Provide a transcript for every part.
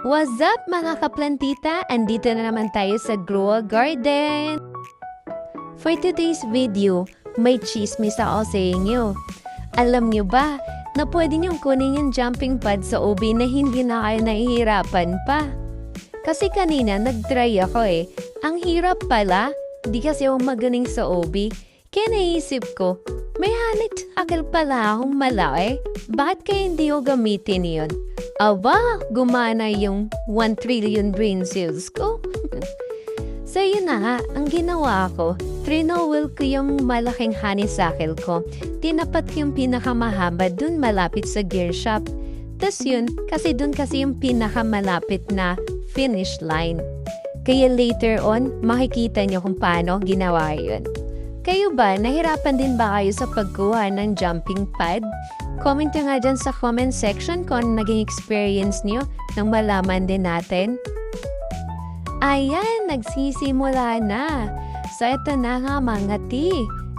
What's up mga kaplantita? Andito na naman tayo sa Grow Garden! For today's video, may chismis ako sa inyo. Alam nyo ba na pwede nyong kunin yung jumping pad sa ubi na hindi na kayo nahihirapan pa? Kasi kanina nag-try ako eh. Ang hirap pala, di kasi ako magaling sa ubi. Kaya naisip ko, may hanit akal pala akong malaki. Bakit kaya hindi ko gamitin yun? Aba, gumana yung 1 trillion brain cells ko. So yun na nga, ang ginawa ko, trinowel ko yung malaking honeysuckle ko. Tinapat ko yung pinakamahaba dun malapit sa gear shop. Tas yun, kasi dun kasi yung pinakamalapit na finish line. Kaya later on, makikita nyo kung paano ginawa yun. Kayo ba, nahirapan din ba kayo sa pagkuha ng jumping pad? Comment nyo nga dyan sa comment section kung ano naging experience nyo nang malaman din natin. Ayan, nagsisimula na. So, eto na nga mga ti.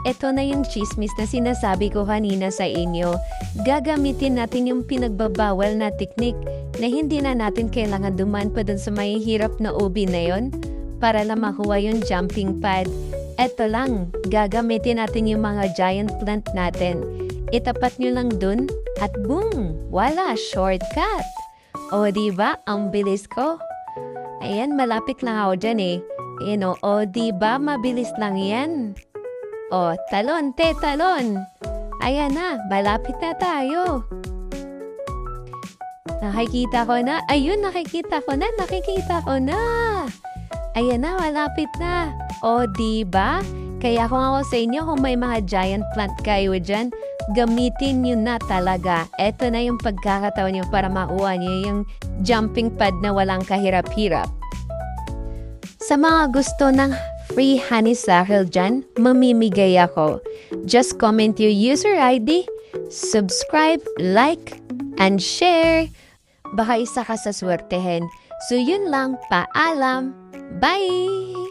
Ito na yung chismis na sinasabi ko kanina sa inyo. Gagamitin natin yung pinagbabawal na teknik na hindi na natin kailangan dumaan pa dun sa mahihirap na ubi na yon para lang makuha yung jumping pad. Eto lang, gagamitin natin yung mga giant plant natin. Itapat nyo lang dun at boom! Wala! Shortcut! O diba? Ang bilis ko. Ayan, malapit lang ako dyan eh. Ayan o, diba? Mabilis lang yan. O, talon, talon! Ayan na, malapit na tayo. Nakikita ko na. Ayun, nakikita ko na. Ayan na, malapit na. O, diba? Kaya kung ako sa inyo, kung may mga giant plant kayo dyan, gamitin nyo na talaga. Ito na yung pagkakataon nyo para makuha nyo yung jumping pad na walang kahirap-hirap. Sa mga gusto ng free honeysuckle dyan, mamimigay ako. Just comment your user ID, subscribe, like, and share. Baka isa ka sa swertehin. So yun lang, paalam. Bye!